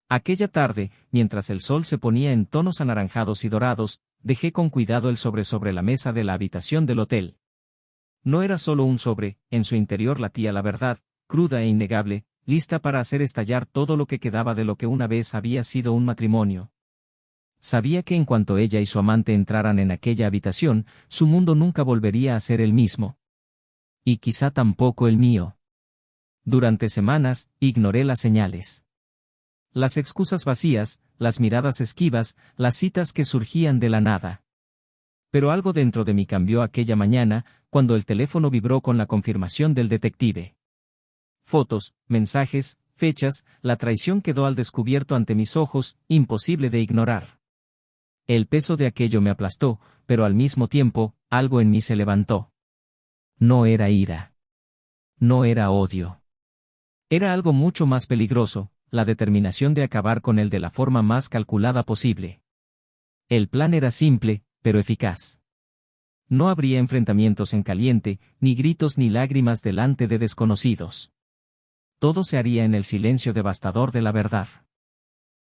Aquella tarde, mientras el sol se ponía en tonos anaranjados y dorados, dejé con cuidado el sobre la mesa de la habitación del hotel. No era solo un sobre, en su interior latía la verdad, cruda e innegable, lista para hacer estallar todo lo que quedaba de lo que una vez había sido un matrimonio. Sabía que en cuanto ella y su amante entraran en aquella habitación, su mundo nunca volvería a ser el mismo. Y quizá tampoco el mío. Durante semanas, ignoré las señales. Las excusas vacías, las miradas esquivas, las citas que surgían de la nada. Pero algo dentro de mí cambió aquella mañana, cuando el teléfono vibró con la confirmación del detective. Fotos, mensajes, fechas, la traición quedó al descubierto ante mis ojos, imposible de ignorar. El peso de aquello me aplastó, pero al mismo tiempo, algo en mí se levantó. No era ira. No era odio. Era algo mucho más peligroso, la determinación de acabar con él de la forma más calculada posible. El plan era simple, pero eficaz. No habría enfrentamientos en caliente, ni gritos ni lágrimas delante de desconocidos. Todo se haría en el silencio devastador de la verdad.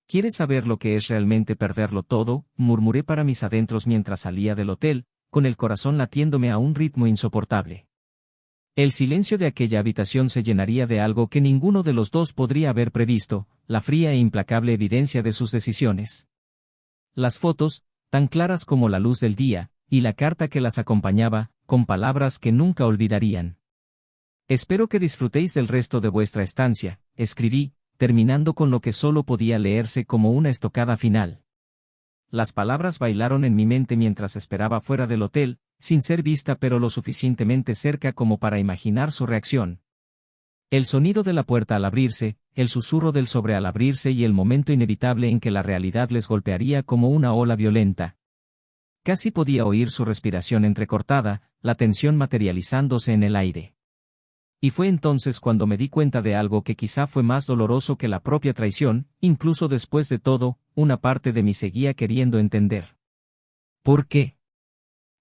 ¿Quieres saber lo que es realmente perderlo todo?, murmuré para mis adentros mientras salía del hotel, con el corazón latiéndome a un ritmo insoportable. El silencio de aquella habitación se llenaría de algo que ninguno de los dos podría haber previsto, la fría e implacable evidencia de sus decisiones. Las fotos, tan claras como la luz del día, y la carta que las acompañaba, con palabras que nunca olvidarían. Espero que disfrutéis del resto de vuestra estancia, escribí, terminando con lo que solo podía leerse como una estocada final. Las palabras bailaron en mi mente mientras esperaba fuera del hotel, sin ser vista pero lo suficientemente cerca como para imaginar su reacción. El sonido de la puerta al abrirse, el susurro del sobre al abrirse y el momento inevitable en que la realidad les golpearía como una ola violenta. Casi podía oír su respiración entrecortada, la tensión materializándose en el aire. Y fue entonces cuando me di cuenta de algo que quizá fue más doloroso que la propia traición, incluso después de todo, una parte de mí seguía queriendo entender. ¿Por qué?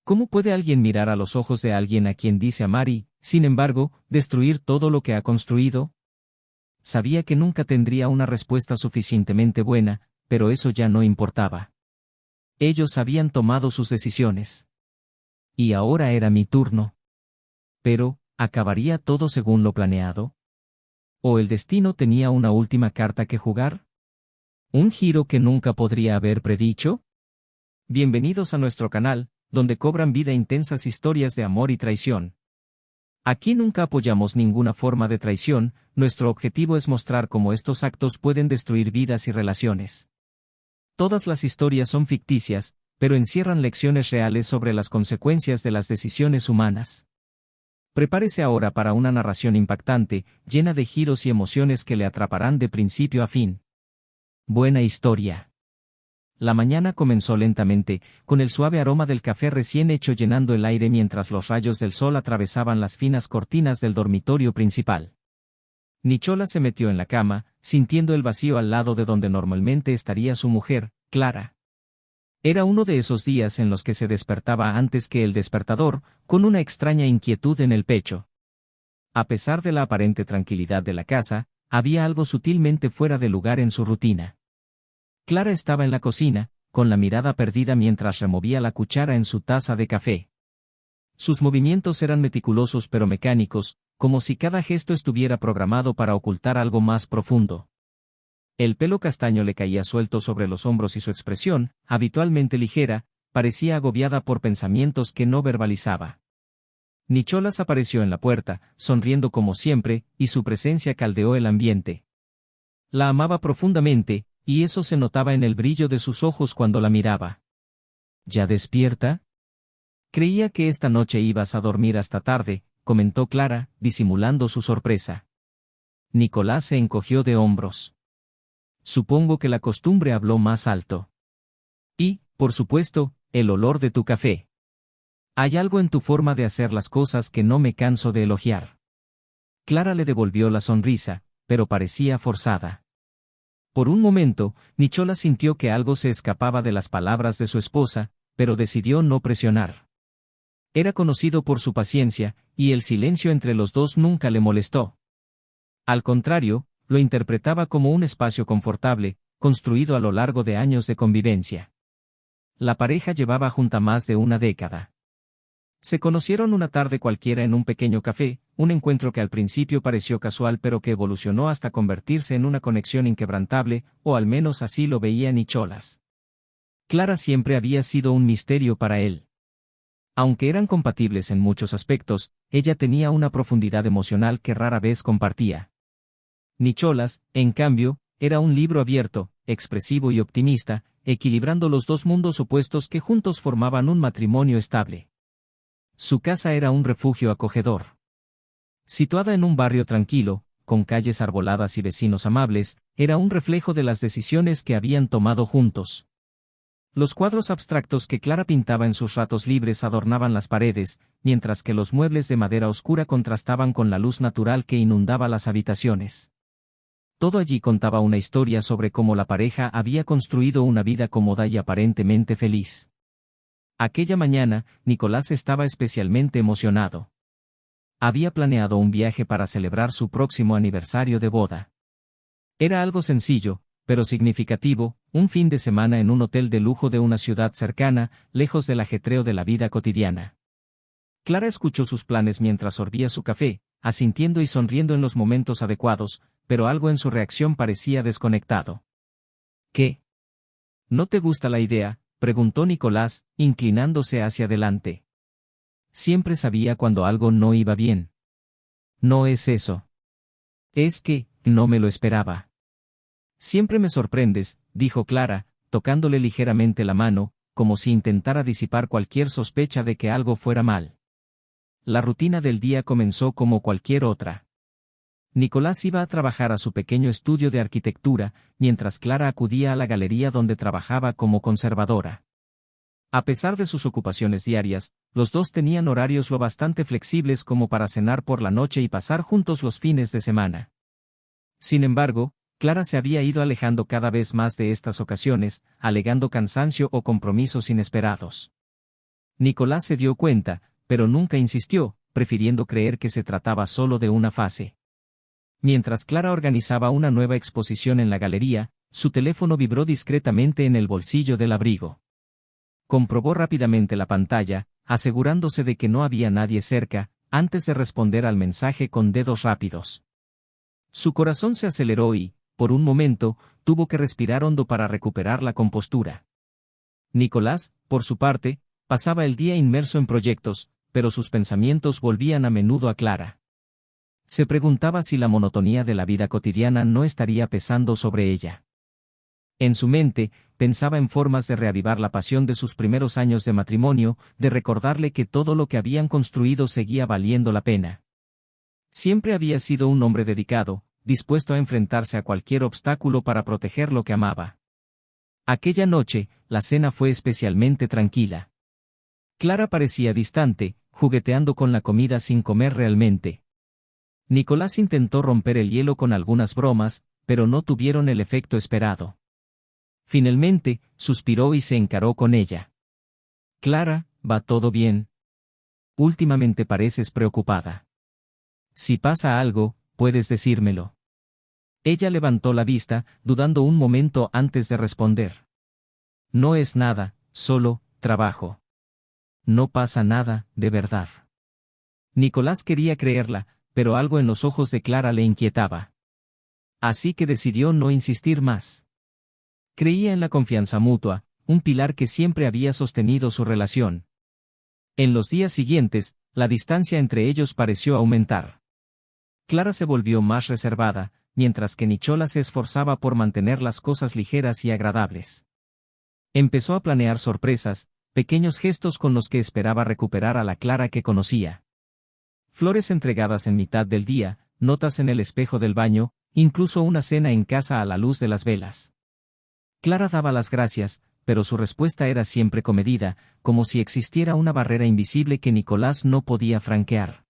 ¿Cómo puede alguien mirar a los ojos de alguien a quien dice amar y, sin embargo, destruir todo lo que ha construido? Sabía que nunca tendría una respuesta suficientemente buena, pero eso ya no importaba. Ellos habían tomado sus decisiones. Y ahora era mi turno. Pero, ¿acabaría todo según lo planeado? ¿O el destino tenía una última carta que jugar? ¿Un giro que nunca podría haber predicho? Bienvenidos a nuestro canal, donde cobran vida intensas historias de amor y traición. Aquí nunca apoyamos ninguna forma de traición, nuestro objetivo es mostrar cómo estos actos pueden destruir vidas y relaciones. Todas las historias son ficticias, pero encierran lecciones reales sobre las consecuencias de las decisiones humanas. Prepárese ahora para una narración impactante, llena de giros y emociones que le atraparán de principio a fin. Buena historia. La mañana comenzó lentamente, con el suave aroma del café recién hecho llenando el aire mientras los rayos del sol atravesaban las finas cortinas del dormitorio principal. Nicholas se metió en la cama, sintiendo el vacío al lado de donde normalmente estaría su mujer, Clara. Era uno de esos días en los que se despertaba antes que el despertador, con una extraña inquietud en el pecho. A pesar de la aparente tranquilidad de la casa, había algo sutilmente fuera de lugar en su rutina. Clara estaba en la cocina, con la mirada perdida mientras removía la cuchara en su taza de café. Sus movimientos eran meticulosos pero mecánicos, como si cada gesto estuviera programado para ocultar algo más profundo. El pelo castaño le caía suelto sobre los hombros y su expresión, habitualmente ligera, parecía agobiada por pensamientos que no verbalizaba. Nicholas apareció en la puerta, sonriendo como siempre, y su presencia caldeó el ambiente. La amaba profundamente, y eso se notaba en el brillo de sus ojos cuando la miraba. ¿Ya despierta? Creía que esta noche ibas a dormir hasta tarde, comentó Clara, disimulando su sorpresa. Nicolás se encogió de hombros. Supongo que la costumbre habló más alto. Y, por supuesto, el olor de tu café. Hay algo en tu forma de hacer las cosas que no me canso de elogiar. Clara le devolvió la sonrisa, pero parecía forzada. Por un momento, Nicholas sintió que algo se escapaba de las palabras de su esposa, pero decidió no presionar. Era conocido por su paciencia, y el silencio entre los dos nunca le molestó. Al contrario, lo interpretaba como un espacio confortable, construido a lo largo de años de convivencia. La pareja llevaba junta más de una década. Se conocieron una tarde cualquiera en un pequeño café, un encuentro que al principio pareció casual pero que evolucionó hasta convertirse en una conexión inquebrantable, o al menos así lo veía Nicholas. Clara siempre había sido un misterio para él. Aunque eran compatibles en muchos aspectos, ella tenía una profundidad emocional que rara vez compartía. Nicholas, en cambio, era un libro abierto, expresivo y optimista, equilibrando los dos mundos opuestos que juntos formaban un matrimonio estable. Su casa era un refugio acogedor. Situada en un barrio tranquilo, con calles arboladas y vecinos amables, era un reflejo de las decisiones que habían tomado juntos. Los cuadros abstractos que Clara pintaba en sus ratos libres adornaban las paredes, mientras que los muebles de madera oscura contrastaban con la luz natural que inundaba las habitaciones. Todo allí contaba una historia sobre cómo la pareja había construido una vida cómoda y aparentemente feliz. Aquella mañana, Nicolás estaba especialmente emocionado. Había planeado un viaje para celebrar su próximo aniversario de boda. Era algo sencillo, pero significativo, un fin de semana en un hotel de lujo de una ciudad cercana, lejos del ajetreo de la vida cotidiana. Clara escuchó sus planes mientras sorbía su café, asintiendo y sonriendo en los momentos adecuados, pero algo en su reacción parecía desconectado. ¿Qué? ¿No te gusta la idea?, preguntó Nicolás, inclinándose hacia adelante. Siempre sabía cuando algo no iba bien. No es eso. Es que, no me lo esperaba. Siempre me sorprendes, dijo Clara, tocándole ligeramente la mano, como si intentara disipar cualquier sospecha de que algo fuera mal. La rutina del día comenzó como cualquier otra. Nicolás iba a trabajar a su pequeño estudio de arquitectura, mientras Clara acudía a la galería donde trabajaba como conservadora. A pesar de sus ocupaciones diarias, los dos tenían horarios lo bastante flexibles como para cenar por la noche y pasar juntos los fines de semana. Sin embargo, Clara se había ido alejando cada vez más de estas ocasiones, alegando cansancio o compromisos inesperados. Nicolás se dio cuenta, pero nunca insistió, prefiriendo creer que se trataba solo de una fase. Mientras Clara organizaba una nueva exposición en la galería, su teléfono vibró discretamente en el bolsillo del abrigo. Comprobó rápidamente la pantalla, asegurándose de que no había nadie cerca, antes de responder al mensaje con dedos rápidos. Su corazón se aceleró y, por un momento, tuvo que respirar hondo para recuperar la compostura. Nicolás, por su parte, pasaba el día inmerso en proyectos, pero sus pensamientos volvían a menudo a Clara. Se preguntaba si la monotonía de la vida cotidiana no estaría pesando sobre ella. En su mente, pensaba en formas de reavivar la pasión de sus primeros años de matrimonio, de recordarle que todo lo que habían construido seguía valiendo la pena. Siempre había sido un hombre dedicado, dispuesto a enfrentarse a cualquier obstáculo para proteger lo que amaba. Aquella noche, la cena fue especialmente tranquila. Clara parecía distante, jugueteando con la comida sin comer realmente. Nicolás intentó romper el hielo con algunas bromas, pero no tuvieron el efecto esperado. Finalmente, suspiró y se encaró con ella. Clara, ¿va todo bien? Últimamente pareces preocupada. Si pasa algo, puedes decírmelo. Ella levantó la vista, dudando un momento antes de responder. No es nada, solo, trabajo. No pasa nada, de verdad. Nicolás quería creerla, pero algo en los ojos de Clara le inquietaba. Así que decidió no insistir más. Creía en la confianza mutua, un pilar que siempre había sostenido su relación. En los días siguientes, la distancia entre ellos pareció aumentar. Clara se volvió más reservada, mientras que Nicholas se esforzaba por mantener las cosas ligeras y agradables. Empezó a planear sorpresas, pequeños gestos con los que esperaba recuperar a la Clara que conocía. Flores entregadas en mitad del día, notas en el espejo del baño, incluso una cena en casa a la luz de las velas. Clara daba las gracias, pero su respuesta era siempre comedida, como si existiera una barrera invisible que Nicolás no podía franquear.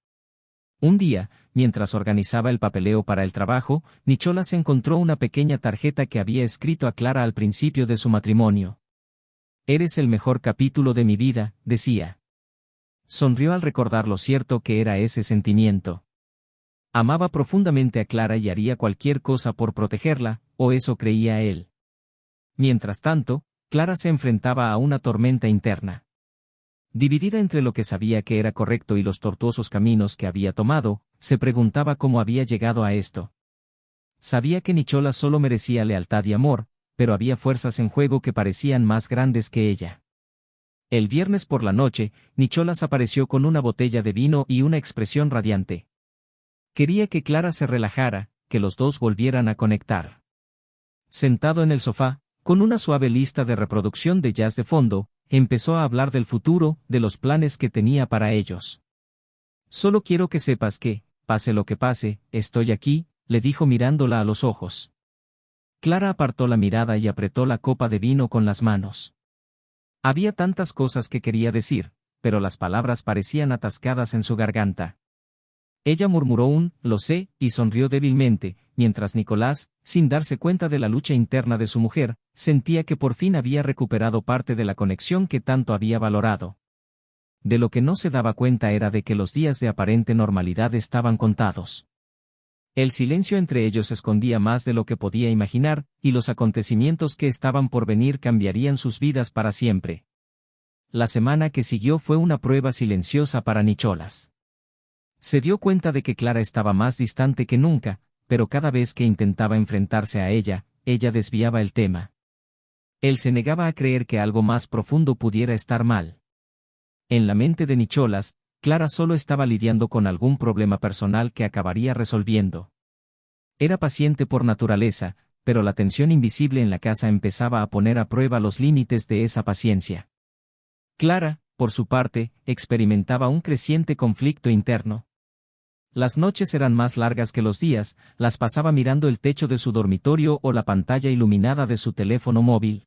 Un día, mientras organizaba el papeleo para el trabajo, Nicholas encontró una pequeña tarjeta que había escrito a Clara al principio de su matrimonio. «Eres el mejor capítulo de mi vida», decía. Sonrió al recordar lo cierto que era ese sentimiento. Amaba profundamente a Clara y haría cualquier cosa por protegerla, o eso creía él. Mientras tanto, Clara se enfrentaba a una tormenta interna. Dividida entre lo que sabía que era correcto y los tortuosos caminos que había tomado, se preguntaba cómo había llegado a esto. Sabía que Nicholas solo merecía lealtad y amor, pero había fuerzas en juego que parecían más grandes que ella. El viernes por la noche, Nicholas apareció con una botella de vino y una expresión radiante. Quería que Clara se relajara, que los dos volvieran a conectar. Sentado en el sofá, con una suave lista de reproducción de jazz de fondo, empezó a hablar del futuro, de los planes que tenía para ellos. Solo quiero que sepas que, pase lo que pase, estoy aquí, le dijo mirándola a los ojos. Clara apartó la mirada y apretó la copa de vino con las manos. Había tantas cosas que quería decir, pero las palabras parecían atascadas en su garganta. Ella murmuró un «lo sé» y sonrió débilmente, mientras Nicolás, sin darse cuenta de la lucha interna de su mujer, sentía que por fin había recuperado parte de la conexión que tanto había valorado. De lo que no se daba cuenta era de que los días de aparente normalidad estaban contados. El silencio entre ellos escondía más de lo que podía imaginar, y los acontecimientos que estaban por venir cambiarían sus vidas para siempre. La semana que siguió fue una prueba silenciosa para Nicholas. Se dio cuenta de que Clara estaba más distante que nunca, pero cada vez que intentaba enfrentarse a ella, ella desviaba el tema. Él se negaba a creer que algo más profundo pudiera estar mal. En la mente de Nicholas, Clara solo estaba lidiando con algún problema personal que acabaría resolviendo. Era paciente por naturaleza, pero la tensión invisible en la casa empezaba a poner a prueba los límites de esa paciencia. Clara, por su parte, experimentaba un creciente conflicto interno. Las noches eran más largas que los días, las pasaba mirando el techo de su dormitorio o la pantalla iluminada de su teléfono móvil.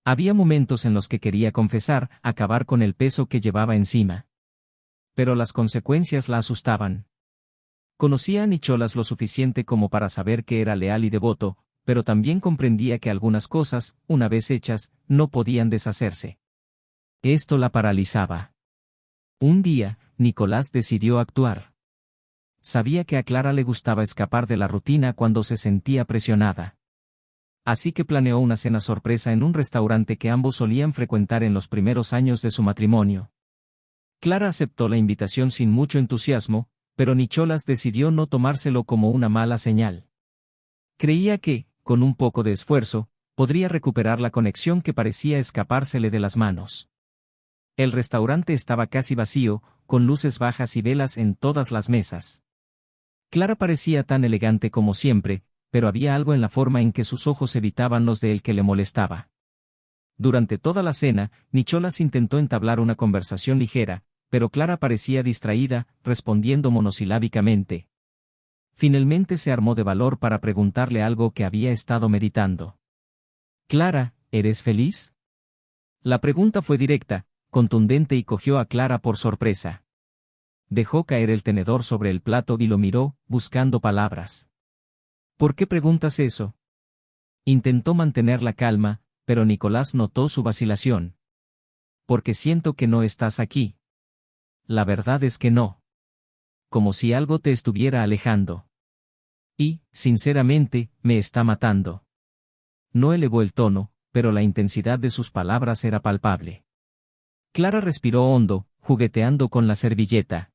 Había momentos en los que quería confesar, acabar con el peso que llevaba encima. Pero las consecuencias la asustaban. Conocía a Nicholas lo suficiente como para saber que era leal y devoto, pero también comprendía que algunas cosas, una vez hechas, no podían deshacerse. Esto la paralizaba. Un día, Nicolás decidió actuar. Sabía que a Clara le gustaba escapar de la rutina cuando se sentía presionada. Así que planeó una cena sorpresa en un restaurante que ambos solían frecuentar en los primeros años de su matrimonio. Clara aceptó la invitación sin mucho entusiasmo, pero Nicholas decidió no tomárselo como una mala señal. Creía que, con un poco de esfuerzo, podría recuperar la conexión que parecía escapársele de las manos. El restaurante estaba casi vacío, con luces bajas y velas en todas las mesas. Clara parecía tan elegante como siempre, pero había algo en la forma en que sus ojos evitaban los de él que le molestaba. Durante toda la cena, Nicholas intentó entablar una conversación ligera, pero Clara parecía distraída, respondiendo monosilábicamente. Finalmente se armó de valor para preguntarle algo que había estado meditando. «Clara, ¿eres feliz?» La pregunta fue directa, contundente y cogió a Clara por sorpresa. Dejó caer el tenedor sobre el plato y lo miró, buscando palabras. «¿Por qué preguntas eso?» Intentó mantener la calma, pero Nicolás notó su vacilación. «Porque siento que no estás aquí». «La verdad es que no». «Como si algo te estuviera alejando». «Y, sinceramente, me está matando». No elevó el tono, pero la intensidad de sus palabras era palpable. Clara respiró hondo, jugueteando con la servilleta.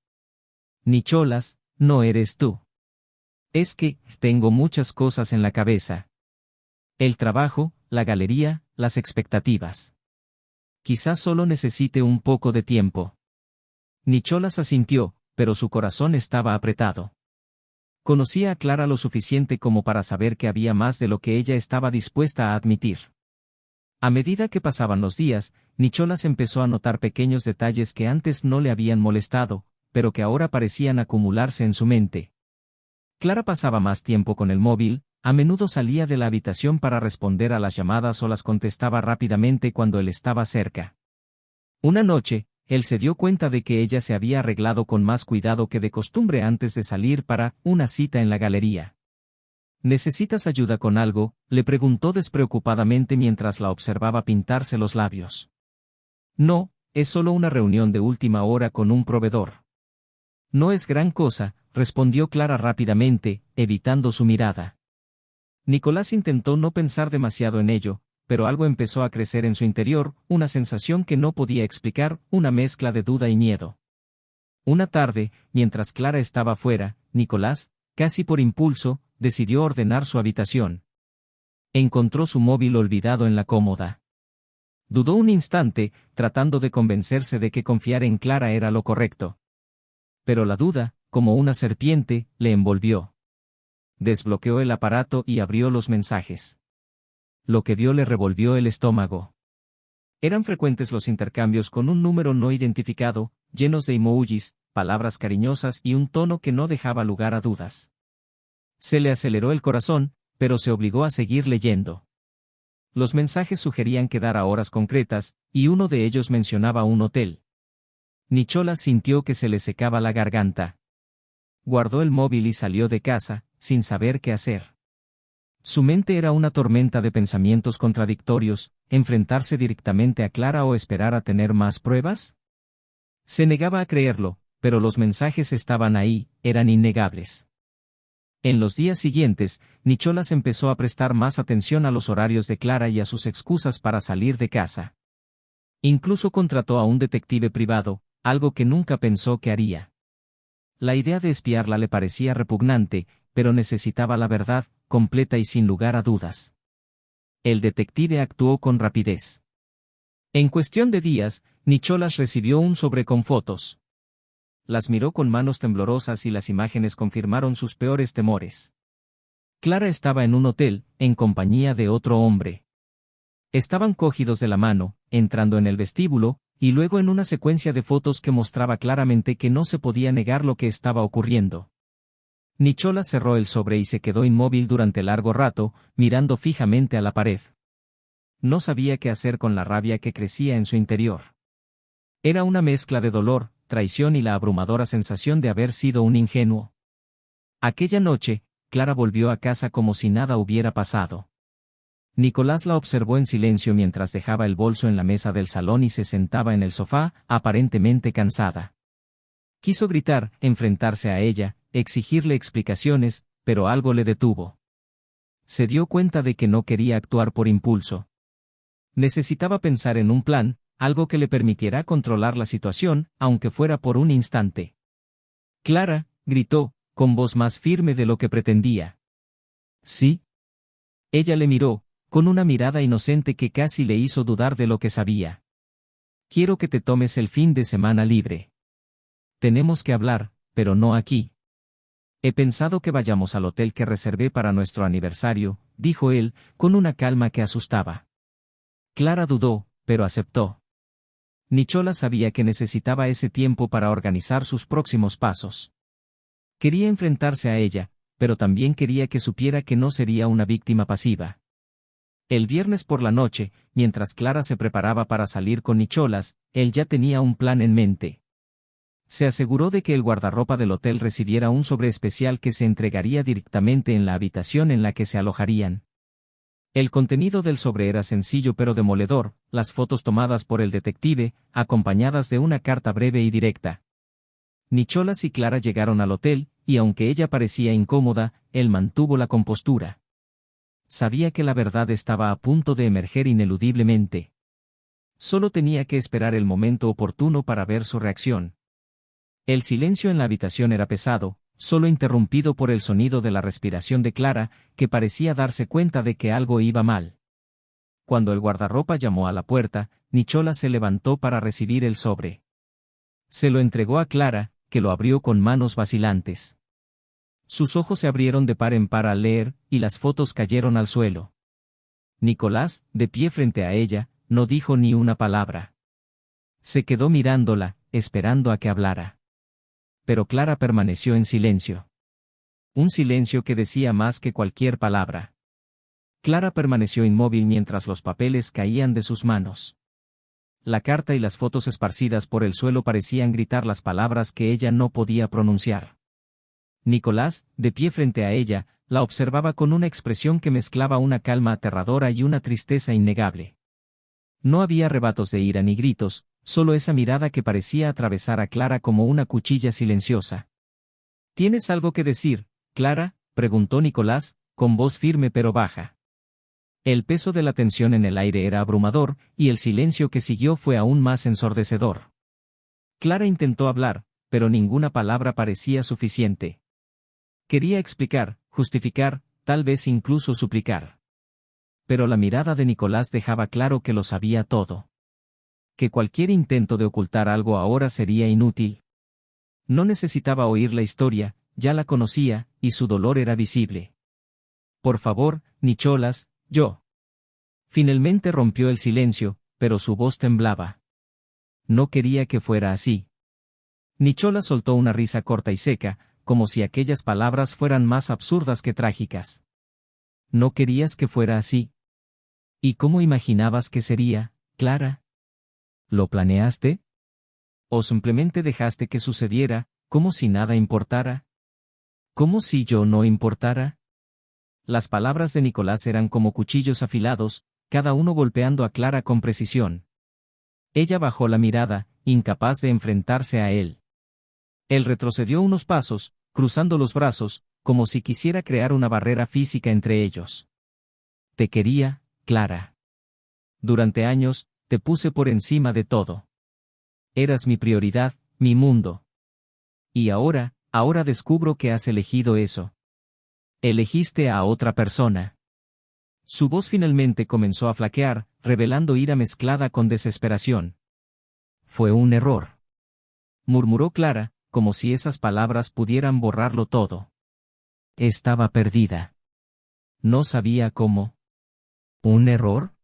«Nicholas, no eres tú. Es que, tengo muchas cosas en la cabeza. El trabajo, la galería, las expectativas. Quizás solo necesite un poco de tiempo». Nicholas asintió, pero su corazón estaba apretado. Conocía a Clara lo suficiente como para saber que había más de lo que ella estaba dispuesta a admitir. A medida que pasaban los días, Nicholas empezó a notar pequeños detalles que antes no le habían molestado, pero que ahora parecían acumularse en su mente. Clara pasaba más tiempo con el móvil, a menudo salía de la habitación para responder a las llamadas o las contestaba rápidamente cuando él estaba cerca. Una noche, él se dio cuenta de que ella se había arreglado con más cuidado que de costumbre antes de salir para una cita en la galería. «¿Necesitas ayuda con algo?», le preguntó despreocupadamente mientras la observaba pintarse los labios. «No, es solo una reunión de última hora con un proveedor». «No es gran cosa», respondió Clara rápidamente, evitando su mirada. Nicolás intentó no pensar demasiado en ello, pero algo empezó a crecer en su interior, una sensación que no podía explicar, una mezcla de duda y miedo. Una tarde, mientras Clara estaba fuera, Nicolás, casi por impulso, decidió ordenar su habitación. Encontró su móvil olvidado en la cómoda. Dudó un instante, tratando de convencerse de que confiar en Clara era lo correcto. Pero la duda, como una serpiente, le envolvió. Desbloqueó el aparato y abrió los mensajes. Lo que vio le revolvió el estómago. Eran frecuentes los intercambios con un número no identificado, llenos de emojis, palabras cariñosas y un tono que no dejaba lugar a dudas. Se le aceleró el corazón, pero se obligó a seguir leyendo. Los mensajes sugerían quedar a horas concretas, y uno de ellos mencionaba un hotel. Nicholas sintió que se le secaba la garganta. Guardó el móvil y salió de casa, sin saber qué hacer. Su mente era una tormenta de pensamientos contradictorios, ¿enfrentarse directamente a Clara o esperar a tener más pruebas? Se negaba a creerlo, pero los mensajes estaban ahí, eran innegables. En los días siguientes, Nicholas empezó a prestar más atención a los horarios de Clara y a sus excusas para salir de casa. Incluso contrató a un detective privado, algo que nunca pensó que haría. La idea de espiarla le parecía repugnante, pero necesitaba la verdad, completa y sin lugar a dudas. El detective actuó con rapidez. En cuestión de días, Nicholas recibió un sobre con fotos. Las miró con manos temblorosas y las imágenes confirmaron sus peores temores. Clara estaba en un hotel, en compañía de otro hombre. Estaban cogidos de la mano, entrando en el vestíbulo, y luego en una secuencia de fotos que mostraba claramente que no se podía negar lo que estaba ocurriendo. Nicholas cerró el sobre y se quedó inmóvil durante largo rato, mirando fijamente a la pared. No sabía qué hacer con la rabia que crecía en su interior. Era una mezcla de dolor, traición y la abrumadora sensación de haber sido un ingenuo. Aquella noche, Clara volvió a casa como si nada hubiera pasado. Nicolás la observó en silencio mientras dejaba el bolso en la mesa del salón y se sentaba en el sofá, aparentemente cansada. Quiso gritar, enfrentarse a ella, exigirle explicaciones, pero algo le detuvo. Se dio cuenta de que no quería actuar por impulso. Necesitaba pensar en un plan, algo que le permitiera controlar la situación, aunque fuera por un instante. Clara, gritó, con voz más firme de lo que pretendía. ¿Sí? Ella le miró, con una mirada inocente que casi le hizo dudar de lo que sabía. Quiero que te tomes el fin de semana libre. Tenemos que hablar, pero no aquí. He pensado que vayamos al hotel que reservé para nuestro aniversario, dijo él, con una calma que asustaba. Clara dudó, pero aceptó. Nicholas sabía que necesitaba ese tiempo para organizar sus próximos pasos. Quería enfrentarse a ella, pero también quería que supiera que no sería una víctima pasiva. El viernes por la noche, mientras Clara se preparaba para salir con Nicholas, él ya tenía un plan en mente. Se aseguró de que el guardarropa del hotel recibiera un sobre especial que se entregaría directamente en la habitación en la que se alojarían. El contenido del sobre era sencillo pero demoledor, las fotos tomadas por el detective, acompañadas de una carta breve y directa. Nicholas y Clara llegaron al hotel, y aunque ella parecía incómoda, él mantuvo la compostura. Sabía que la verdad estaba a punto de emerger ineludiblemente. Solo tenía que esperar el momento oportuno para ver su reacción. El silencio en la habitación era pesado, solo interrumpido por el sonido de la respiración de Clara, que parecía darse cuenta de que algo iba mal. Cuando el guardarropa llamó a la puerta, Nicholas se levantó para recibir el sobre. Se lo entregó a Clara, que lo abrió con manos vacilantes. Sus ojos se abrieron de par en par al leer, y las fotos cayeron al suelo. Nicolás, de pie frente a ella, no dijo ni una palabra. Se quedó mirándola, esperando a que hablara. Pero Clara permaneció en silencio. Un silencio que decía más que cualquier palabra. Clara permaneció inmóvil mientras los papeles caían de sus manos. La carta y las fotos esparcidas por el suelo parecían gritar las palabras que ella no podía pronunciar. Nicolás, de pie frente a ella, la observaba con una expresión que mezclaba una calma aterradora y una tristeza innegable. No había arrebatos de ira ni gritos, solo esa mirada que parecía atravesar a Clara como una cuchilla silenciosa. ¿Tienes algo que decir, Clara?, preguntó Nicolás, con voz firme pero baja. El peso de la tensión en el aire era abrumador, y el silencio que siguió fue aún más ensordecedor. Clara intentó hablar, pero ninguna palabra parecía suficiente. Quería explicar, justificar, tal vez incluso suplicar. Pero la mirada de Nicolás dejaba claro que lo sabía todo. Que cualquier intento de ocultar algo ahora sería inútil. No necesitaba oír la historia, ya la conocía, y su dolor era visible. Por favor, Nicholas, yo. Finalmente rompió el silencio, pero su voz temblaba. No quería que fuera así. Nicholas soltó una risa corta y seca, como si aquellas palabras fueran más absurdas que trágicas. ¿No querías que fuera así? ¿Y cómo imaginabas que sería, Clara? ¿Lo planeaste? ¿O simplemente dejaste que sucediera, como si nada importara? ¿Como si yo no importara? Las palabras de Nicolás eran como cuchillos afilados, cada uno golpeando a Clara con precisión. Ella bajó la mirada, incapaz de enfrentarse a él. Él retrocedió unos pasos, cruzando los brazos, como si quisiera crear una barrera física entre ellos. Te quería, Clara. Durante años, te puse por encima de todo. Eras mi prioridad, mi mundo. Y ahora descubro que has elegido eso. Elegiste a otra persona. Su voz finalmente comenzó a flaquear, revelando ira mezclada con desesperación. Fue un error. Murmuró Clara, como si esas palabras pudieran borrarlo todo. Estaba perdida. No sabía cómo. ¿Un error?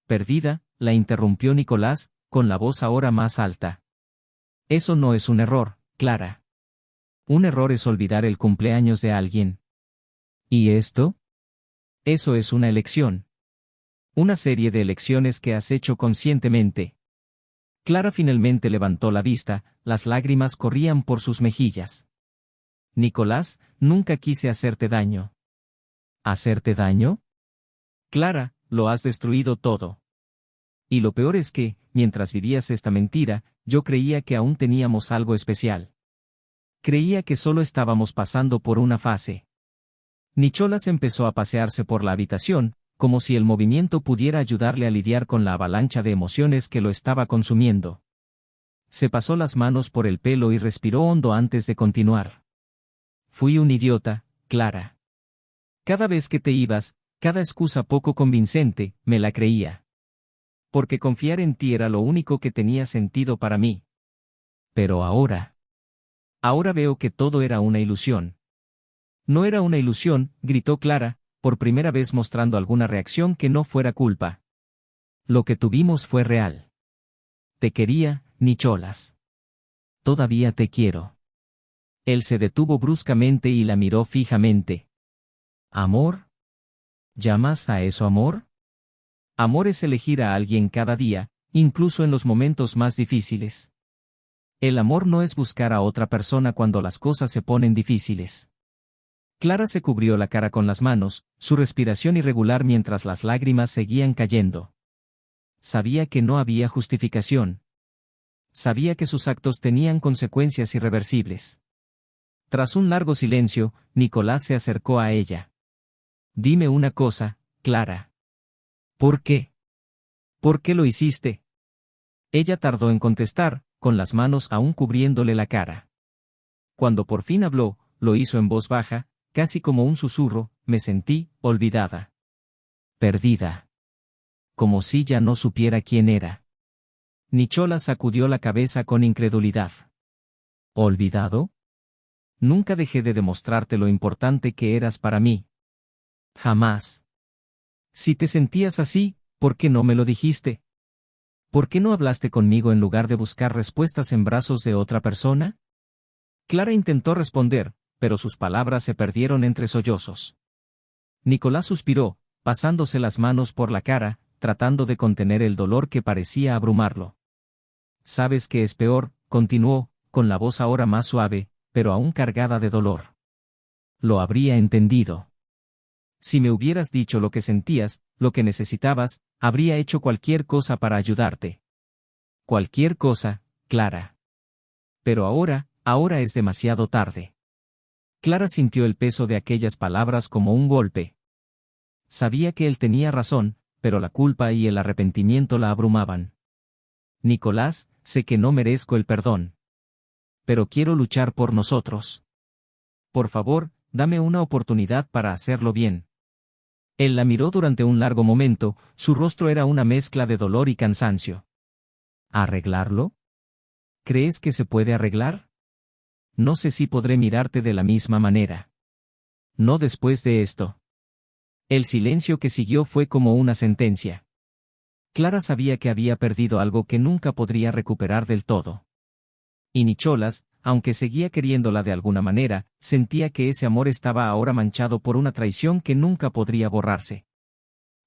Perdida, la interrumpió Nicolás, con la voz ahora más alta. Eso no es un error, Clara. Un error es olvidar el cumpleaños de alguien. ¿Y esto? Eso es una elección. Una serie de elecciones que has hecho conscientemente. Clara finalmente levantó la vista, las lágrimas corrían por sus mejillas. Nicolás, nunca quise hacerte daño. ¿Hacerte daño? Clara, lo has destruido todo. Y lo peor es que, mientras vivías esta mentira, yo creía que aún teníamos algo especial. Creía que solo estábamos pasando por una fase. Nicholas empezó a pasearse por la habitación, como si el movimiento pudiera ayudarle a lidiar con la avalancha de emociones que lo estaba consumiendo. Se pasó las manos por el pelo y respiró hondo antes de continuar. Fui un idiota, Clara. Cada vez que te ibas, cada excusa poco convincente, me la creía. Porque confiar en ti era lo único que tenía sentido para mí. Pero ahora veo que todo era una ilusión. No era una ilusión, gritó Clara, por primera vez mostrando alguna reacción que no fuera culpa. Lo que tuvimos fue real. Te quería, Nicholas. Todavía te quiero. Él se detuvo bruscamente y la miró fijamente. ¿Amor? ¿Llamas a eso amor? Amor es elegir a alguien cada día, incluso en los momentos más difíciles. El amor no es buscar a otra persona cuando las cosas se ponen difíciles. Clara se cubrió la cara con las manos, su respiración irregular mientras las lágrimas seguían cayendo. Sabía que no había justificación. Sabía que sus actos tenían consecuencias irreversibles. Tras un largo silencio, Nicolás se acercó a ella. Dime una cosa, Clara. ¿Por qué? ¿Por qué lo hiciste? Ella tardó en contestar, con las manos aún cubriéndole la cara. Cuando por fin habló, lo hizo en voz baja, casi como un susurro, me sentí, olvidada. Perdida. Como si ya no supiera quién era. Nicholas sacudió la cabeza con incredulidad. ¿Olvidado? Nunca dejé de demostrarte lo importante que eras para mí. Jamás. Si te sentías así, ¿por qué no me lo dijiste? ¿Por qué no hablaste conmigo en lugar de buscar respuestas en brazos de otra persona? Clara intentó responder, pero sus palabras se perdieron entre sollozos. Nicolás suspiró, pasándose las manos por la cara, tratando de contener el dolor que parecía abrumarlo. ¿Sabes qué es peor?, continuó, con la voz ahora más suave, pero aún cargada de dolor. Lo habría entendido. Si me hubieras dicho lo que sentías, lo que necesitabas, habría hecho cualquier cosa para ayudarte. Cualquier cosa, Clara. Pero ahora es demasiado tarde. Clara sintió el peso de aquellas palabras como un golpe. Sabía que él tenía razón, pero la culpa y el arrepentimiento la abrumaban. Nicolás, sé que no merezco el perdón. Pero quiero luchar por nosotros. Por favor, dame una oportunidad para hacerlo bien. Él la miró durante un largo momento, su rostro era una mezcla de dolor y cansancio. ¿Arreglarlo? ¿Crees que se puede arreglar? No sé si podré mirarte de la misma manera. No después de esto. El silencio que siguió fue como una sentencia. Clara sabía que había perdido algo que nunca podría recuperar del todo. Y Nicholas, aunque seguía queriéndola de alguna manera, sentía que ese amor estaba ahora manchado por una traición que nunca podría borrarse.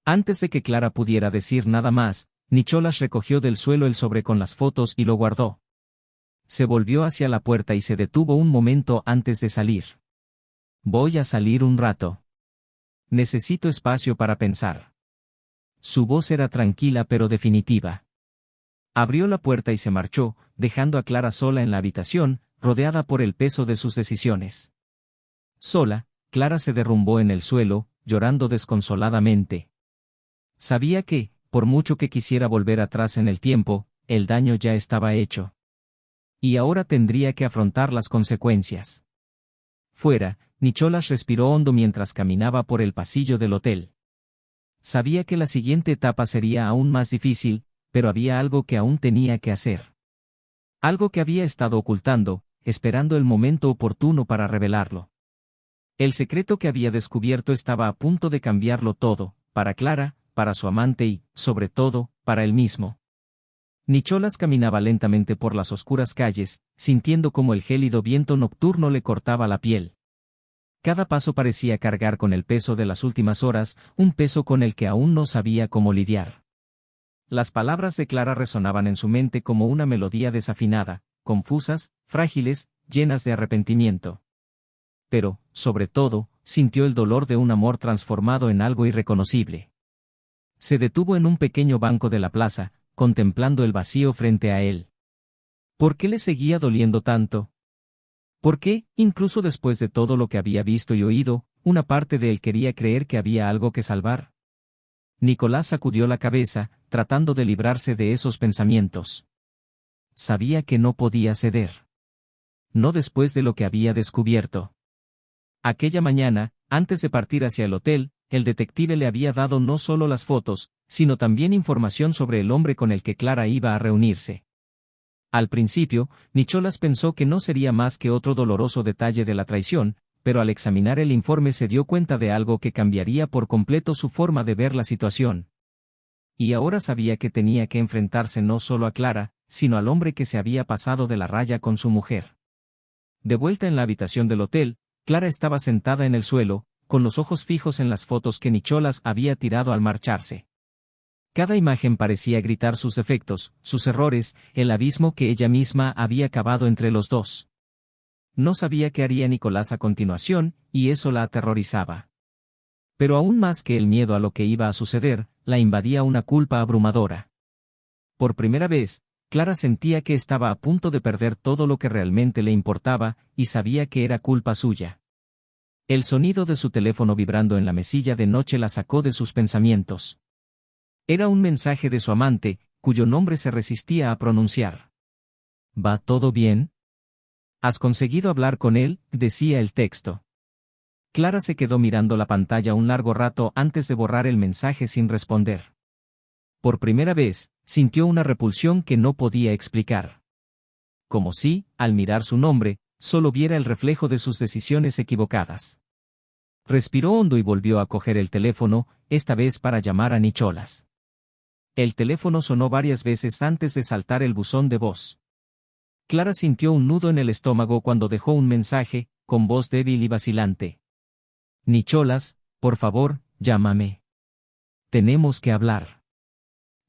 Antes de que Clara pudiera decir nada más, Nicholas recogió del suelo el sobre con las fotos y lo guardó. Se volvió hacia la puerta y se detuvo un momento antes de salir. Voy a salir un rato. Necesito espacio para pensar. Su voz era tranquila pero definitiva. Abrió la puerta y se marchó, dejando a Clara sola en la habitación, rodeada por el peso de sus decisiones. Sola, Clara se derrumbó en el suelo, llorando desconsoladamente. Sabía que, por mucho que quisiera volver atrás en el tiempo, el daño ya estaba hecho. Y ahora tendría que afrontar las consecuencias. Fuera, Nicholas respiró hondo mientras caminaba por el pasillo del hotel. Sabía que la siguiente etapa sería aún más difícil, pero había algo que aún tenía que hacer. Algo que había estado ocultando, esperando el momento oportuno para revelarlo. El secreto que había descubierto estaba a punto de cambiarlo todo, para Clara, para su amante y, sobre todo, para él mismo. Nicholas caminaba lentamente por las oscuras calles, sintiendo como el gélido viento nocturno le cortaba la piel. Cada paso parecía cargar con el peso de las últimas horas, un peso con el que aún no sabía cómo lidiar. Las palabras de Clara resonaban en su mente como una melodía desafinada, confusas, frágiles, llenas de arrepentimiento. Pero, sobre todo, sintió el dolor de un amor transformado en algo irreconocible. Se detuvo en un pequeño banco de la plaza, contemplando el vacío frente a él. ¿Por qué le seguía doliendo tanto? ¿Por qué, incluso después de todo lo que había visto y oído, una parte de él quería creer que había algo que salvar? Nicolás sacudió la cabeza, tratando de librarse de esos pensamientos. Sabía que no podía ceder. No después de lo que había descubierto. Aquella mañana, antes de partir hacia el hotel, el detective le había dado no solo las fotos, sino también información sobre el hombre con el que Clara iba a reunirse. Al principio, Nicholas pensó que no sería más que otro doloroso detalle de la traición, pero al examinar el informe se dio cuenta de algo que cambiaría por completo su forma de ver la situación. Y ahora sabía que tenía que enfrentarse no solo a Clara, sino al hombre que se había pasado de la raya con su mujer. De vuelta en la habitación del hotel, Clara estaba sentada en el suelo, con los ojos fijos en las fotos que Nicholas había tirado al marcharse. Cada imagen parecía gritar sus defectos, sus errores, el abismo que ella misma había cavado entre los dos. No sabía qué haría Nicolás a continuación, y eso la aterrorizaba. Pero aún más que el miedo a lo que iba a suceder, la invadía una culpa abrumadora. Por primera vez, Clara sentía que estaba a punto de perder todo lo que realmente le importaba, y sabía que era culpa suya. El sonido de su teléfono vibrando en la mesilla de noche la sacó de sus pensamientos. Era un mensaje de su amante, cuyo nombre se resistía a pronunciar. ¿Va todo bien? ¿Has conseguido hablar con él?, decía el texto. Clara se quedó mirando la pantalla un largo rato antes de borrar el mensaje sin responder. Por primera vez, sintió una repulsión que no podía explicar. Como si, al mirar su nombre, solo viera el reflejo de sus decisiones equivocadas. Respiró hondo y volvió a coger el teléfono, esta vez para llamar a Nicholas. El teléfono sonó varias veces antes de saltar el buzón de voz. Clara sintió un nudo en el estómago cuando dejó un mensaje, con voz débil y vacilante. Nicholas, por favor, llámame. Tenemos que hablar.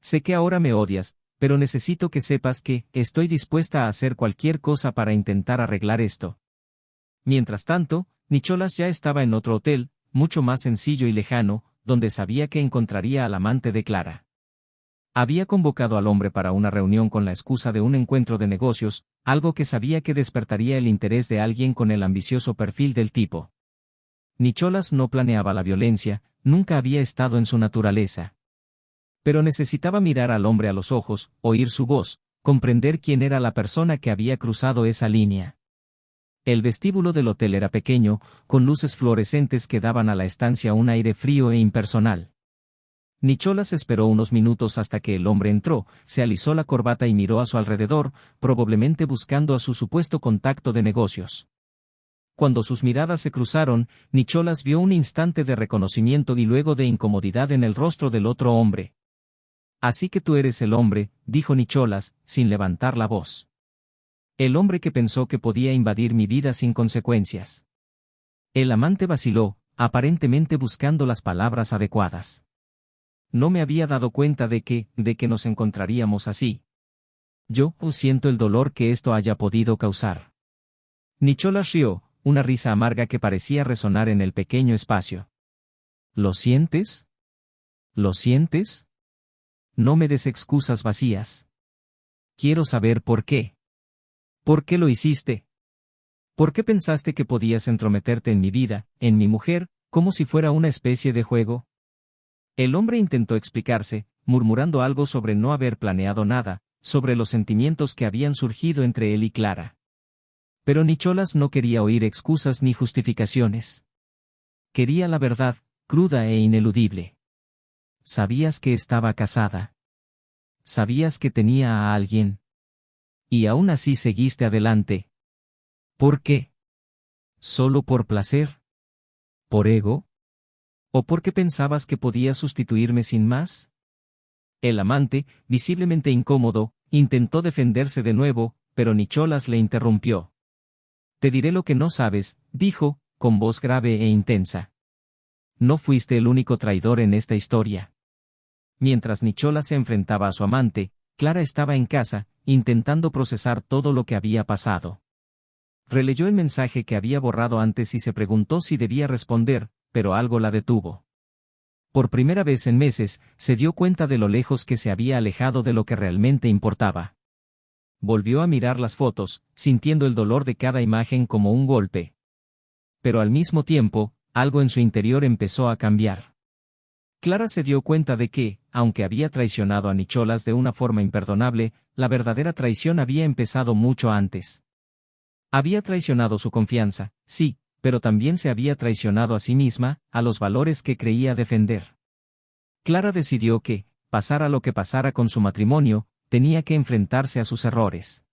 Sé que ahora me odias, pero necesito que sepas que estoy dispuesta a hacer cualquier cosa para intentar arreglar esto. Mientras tanto, Nicholas ya estaba en otro hotel, mucho más sencillo y lejano, donde sabía que encontraría al amante de Clara. Había convocado al hombre para una reunión con la excusa de un encuentro de negocios, algo que sabía que despertaría el interés de alguien con el ambicioso perfil del tipo. Nicholas no planeaba la violencia, nunca había estado en su naturaleza. Pero necesitaba mirar al hombre a los ojos, oír su voz, comprender quién era la persona que había cruzado esa línea. El vestíbulo del hotel era pequeño, con luces fluorescentes que daban a la estancia un aire frío e impersonal. Nicholas esperó unos minutos hasta que el hombre entró, se alisó la corbata y miró a su alrededor, probablemente buscando a su supuesto contacto de negocios. Cuando sus miradas se cruzaron, Nicholas vio un instante de reconocimiento y luego de incomodidad en el rostro del otro hombre. «Así que tú eres el hombre», dijo Nicholas, sin levantar la voz. «El hombre que pensó que podía invadir mi vida sin consecuencias». El amante vaciló, aparentemente buscando las palabras adecuadas. «No me había dado cuenta de que nos encontraríamos así. Yo siento el dolor que esto haya podido causar». Nicholas rió, una risa amarga que parecía resonar en el pequeño espacio. «¿Lo sientes? ¿Lo sientes? No me des excusas vacías. Quiero saber por qué. ¿Por qué lo hiciste? ¿Por qué pensaste que podías entrometerte en mi vida, en mi mujer, como si fuera una especie de juego?» El hombre intentó explicarse, murmurando algo sobre no haber planeado nada, sobre los sentimientos que habían surgido entre él y Clara. Pero Nicholas no quería oír excusas ni justificaciones. Quería la verdad, cruda e ineludible. Sabías que estaba casada. Sabías que tenía a alguien. Y aún así seguiste adelante. ¿Por qué? ¿Solo por placer? ¿Por ego? ¿O porque pensabas que podías sustituirme sin más? El amante, visiblemente incómodo, intentó defenderse de nuevo, pero Nicholas le interrumpió. «Te diré lo que no sabes», dijo, con voz grave e intensa. «No fuiste el único traidor en esta historia». Mientras Nicholas se enfrentaba a su amante, Clara estaba en casa, intentando procesar todo lo que había pasado. Releyó el mensaje que había borrado antes y se preguntó si debía responder, pero algo la detuvo. Por primera vez en meses, se dio cuenta de lo lejos que se había alejado de lo que realmente importaba. Volvió a mirar las fotos, sintiendo el dolor de cada imagen como un golpe. Pero al mismo tiempo, algo en su interior empezó a cambiar. Clara se dio cuenta de que, aunque había traicionado a Nicholas de una forma imperdonable, la verdadera traición había empezado mucho antes. Había traicionado su confianza, sí, pero también se había traicionado a sí misma, a los valores que creía defender. Clara decidió que, pasara lo que pasara con su matrimonio, tenía que enfrentarse a sus errores.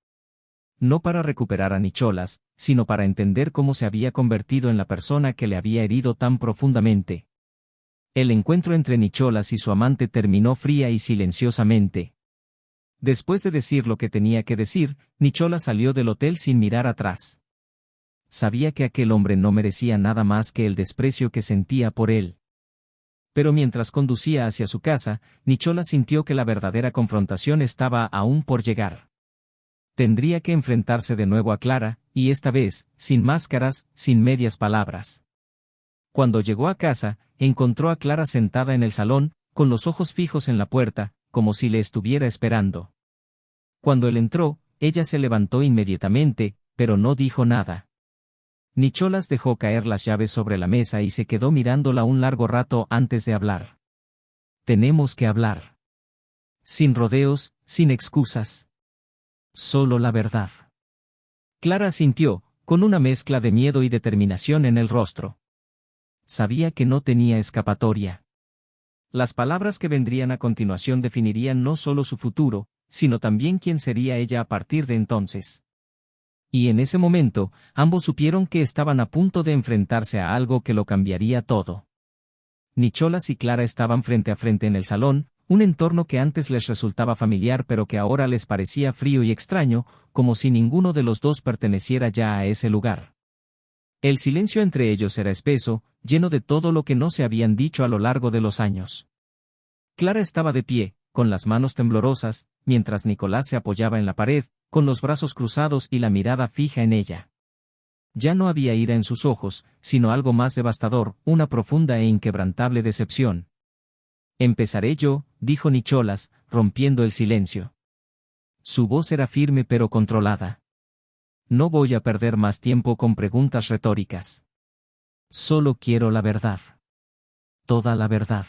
No para recuperar a Nicholas, sino para entender cómo se había convertido en la persona que le había herido tan profundamente. El encuentro entre Nicholas y su amante terminó fría y silenciosamente. Después de decir lo que tenía que decir, Nicholas salió del hotel sin mirar atrás. Sabía que aquel hombre no merecía nada más que el desprecio que sentía por él. Pero mientras conducía hacia su casa, Nicholas sintió que la verdadera confrontación estaba aún por llegar. Tendría que enfrentarse de nuevo a Clara, y esta vez, sin máscaras, sin medias palabras. Cuando llegó a casa, encontró a Clara sentada en el salón, con los ojos fijos en la puerta, como si le estuviera esperando. Cuando él entró, ella se levantó inmediatamente, pero no dijo nada. Nicholas dejó caer las llaves sobre la mesa y se quedó mirándola un largo rato antes de hablar. «Tenemos que hablar. Sin rodeos, sin excusas. Solo la verdad». Clara asintió, con una mezcla de miedo y determinación en el rostro. Sabía que no tenía escapatoria. Las palabras que vendrían a continuación definirían no solo su futuro, sino también quién sería ella a partir de entonces. Y en ese momento, ambos supieron que estaban a punto de enfrentarse a algo que lo cambiaría todo. Nicholas y Clara estaban frente a frente en el salón, un entorno que antes les resultaba familiar pero que ahora les parecía frío y extraño, como si ninguno de los dos perteneciera ya a ese lugar. El silencio entre ellos era espeso, lleno de todo lo que no se habían dicho a lo largo de los años. Clara estaba de pie, con las manos temblorosas, mientras Nicolás se apoyaba en la pared, con los brazos cruzados y la mirada fija en ella. Ya no había ira en sus ojos, sino algo más devastador, una profunda e inquebrantable decepción. «Empezaré yo», dijo Nicholas, rompiendo el silencio. Su voz era firme pero controlada. «No voy a perder más tiempo con preguntas retóricas. Solo quiero la verdad. Toda la verdad.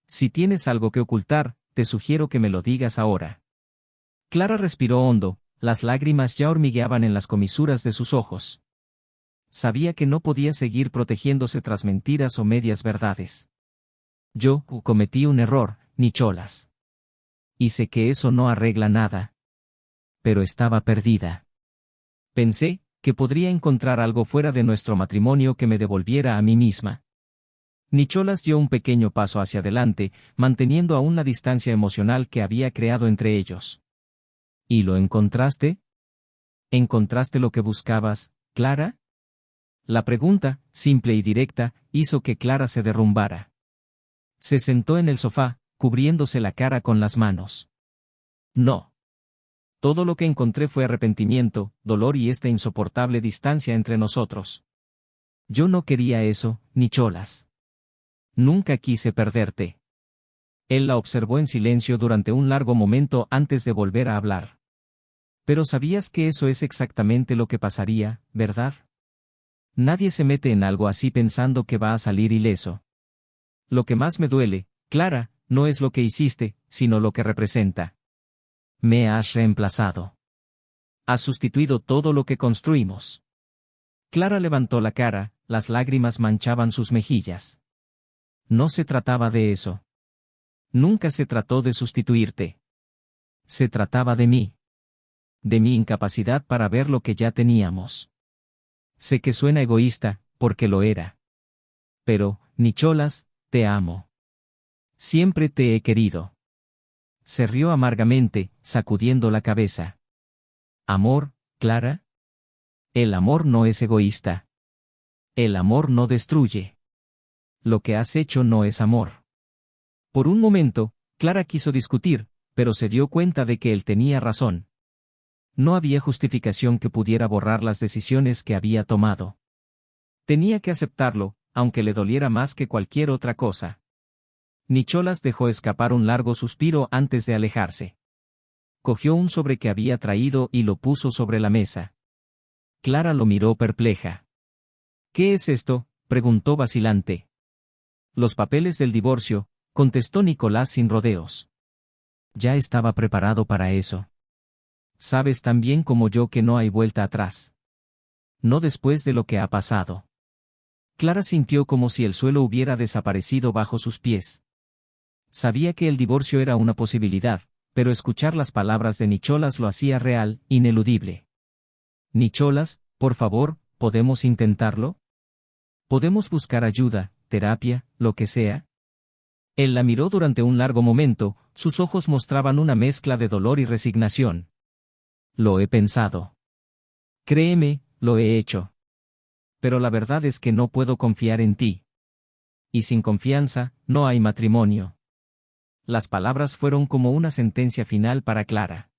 Si tienes algo que ocultar, te sugiero que me lo digas ahora. Clara respiró hondo, las lágrimas ya hormigueaban en las comisuras de sus ojos. Sabía que no podía seguir protegiéndose tras mentiras o medias verdades. Yo cometí un error, Nicholas. Y sé que eso no arregla nada. Pero estaba perdida. Pensé que podría encontrar algo fuera de nuestro matrimonio que me devolviera a mí misma. Nicholas dio un pequeño paso hacia adelante, manteniendo aún la distancia emocional que había creado entre ellos. ¿Y lo encontraste? ¿Encontraste lo que buscabas, Clara? La pregunta, simple y directa, hizo que Clara se derrumbara. Se sentó en el sofá, cubriéndose la cara con las manos. No. Todo lo que encontré fue arrepentimiento, dolor y esta insoportable distancia entre nosotros. Yo no quería eso, Nicholas. Nunca quise perderte. Él la observó en silencio durante un largo momento antes de volver a hablar. Pero sabías que eso es exactamente lo que pasaría, ¿verdad? Nadie se mete en algo así pensando que va a salir ileso. Lo que más me duele, Clara, no es lo que hiciste, sino lo que representa. Me has reemplazado. Has sustituido todo lo que construimos. Clara levantó la cara, las lágrimas manchaban sus mejillas. No se trataba de eso. Nunca se trató de sustituirte. Se trataba de mí. De mi incapacidad para ver lo que ya teníamos. Sé que suena egoísta, porque lo era. Pero, Nicholas, te amo. Siempre te he querido. Se rió amargamente, sacudiendo la cabeza. ¿Amor, Clara? El amor no es egoísta. El amor no destruye. Lo que has hecho no es amor. Por un momento, Clara quiso discutir, pero se dio cuenta de que él tenía razón. No había justificación que pudiera borrar las decisiones que había tomado. Tenía que aceptarlo, aunque le doliera más que cualquier otra cosa. Nicholas dejó escapar un largo suspiro antes de alejarse. Cogió un sobre que había traído y lo puso sobre la mesa. Clara lo miró perpleja. ¿Qué es esto?, preguntó vacilante. Los papeles del divorcio, contestó Nicolás sin rodeos. Ya estaba preparado para eso. Sabes tan bien como yo que no hay vuelta atrás. No después de lo que ha pasado. Clara sintió como si el suelo hubiera desaparecido bajo sus pies. Sabía que el divorcio era una posibilidad, pero escuchar las palabras de Nicholas lo hacía real, ineludible. Nicholas, por favor, ¿podemos intentarlo? ¿Podemos buscar ayuda, terapia, lo que sea? Él la miró durante un largo momento, sus ojos mostraban una mezcla de dolor y resignación. Lo he pensado. Créeme, lo he hecho. Pero la verdad es que no puedo confiar en ti. Y sin confianza, no hay matrimonio. Las palabras fueron como una sentencia final para Clara.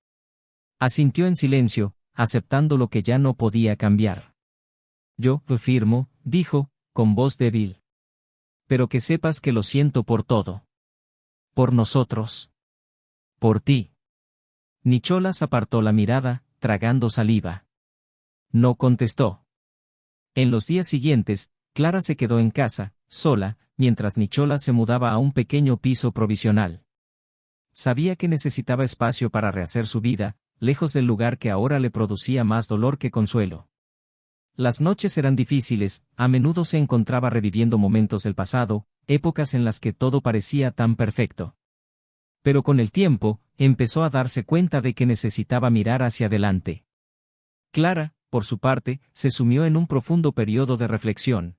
Asintió en silencio, aceptando lo que ya no podía cambiar. Yo lo firmo, dijo, con voz débil. Pero que sepas que lo siento por todo. Por nosotros. Por ti. Nicholas apartó la mirada, tragando saliva. No contestó. En los días siguientes, Clara se quedó en casa, sola, mientras Nicholas se mudaba a un pequeño piso provisional. Sabía que necesitaba espacio para rehacer su vida, lejos del lugar que ahora le producía más dolor que consuelo. Las noches eran difíciles, a menudo se encontraba reviviendo momentos del pasado, épocas en las que todo parecía tan perfecto. Pero con el tiempo, empezó a darse cuenta de que necesitaba mirar hacia adelante. Clara, por su parte, se sumió en un profundo periodo de reflexión.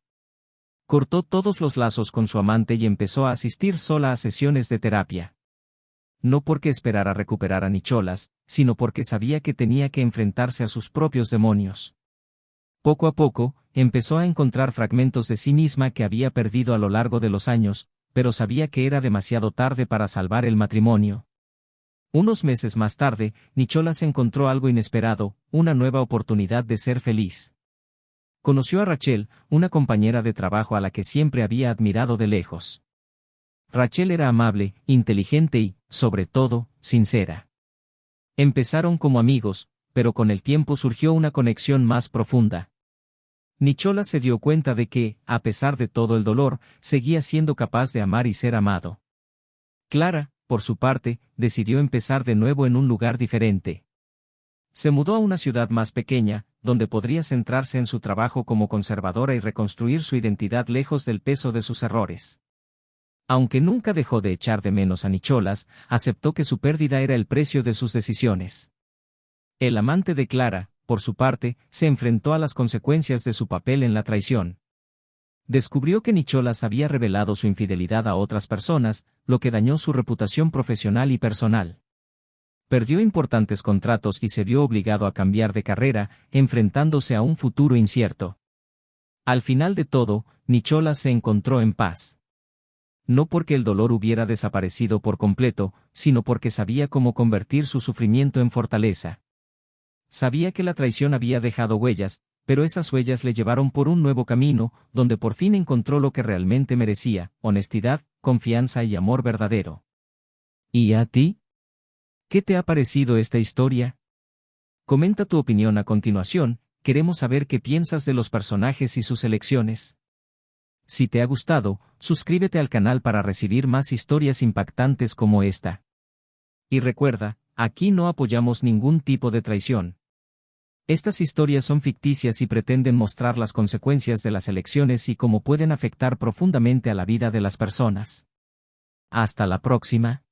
Cortó todos los lazos con su amante y empezó a asistir sola a sesiones de terapia. No porque esperara recuperar a Nicholas, sino porque sabía que tenía que enfrentarse a sus propios demonios. Poco a poco, empezó a encontrar fragmentos de sí misma que había perdido a lo largo de los años, pero sabía que era demasiado tarde para salvar el matrimonio. Unos meses más tarde, Nicholas encontró algo inesperado, una nueva oportunidad de ser feliz. Conoció a Rachel, una compañera de trabajo a la que siempre había admirado de lejos. Rachel era amable, inteligente y, sobre todo, sincera. Empezaron como amigos, pero con el tiempo surgió una conexión más profunda. Nicholas se dio cuenta de que, a pesar de todo el dolor, seguía siendo capaz de amar y ser amado. Clara, por su parte, decidió empezar de nuevo en un lugar diferente. Se mudó a una ciudad más pequeña, donde podría centrarse en su trabajo como conservadora y reconstruir su identidad lejos del peso de sus errores. Aunque nunca dejó de echar de menos a Nicholas, aceptó que su pérdida era el precio de sus decisiones. El amante de Clara, por su parte, se enfrentó a las consecuencias de su papel en la traición. Descubrió que Nicholas había revelado su infidelidad a otras personas, lo que dañó su reputación profesional y personal. Perdió importantes contratos y se vio obligado a cambiar de carrera, enfrentándose a un futuro incierto. Al final de todo, Nicholas se encontró en paz. No porque el dolor hubiera desaparecido por completo, sino porque sabía cómo convertir su sufrimiento en fortaleza. Sabía que la traición había dejado huellas, pero esas huellas le llevaron por un nuevo camino, donde por fin encontró lo que realmente merecía: honestidad, confianza y amor verdadero. ¿Y a ti? ¿Qué te ha parecido esta historia? Comenta tu opinión a continuación, queremos saber qué piensas de los personajes y sus elecciones. Si te ha gustado, suscríbete al canal para recibir más historias impactantes como esta. Y recuerda, aquí no apoyamos ningún tipo de traición. Estas historias son ficticias y pretenden mostrar las consecuencias de las elecciones y cómo pueden afectar profundamente a la vida de las personas. Hasta la próxima.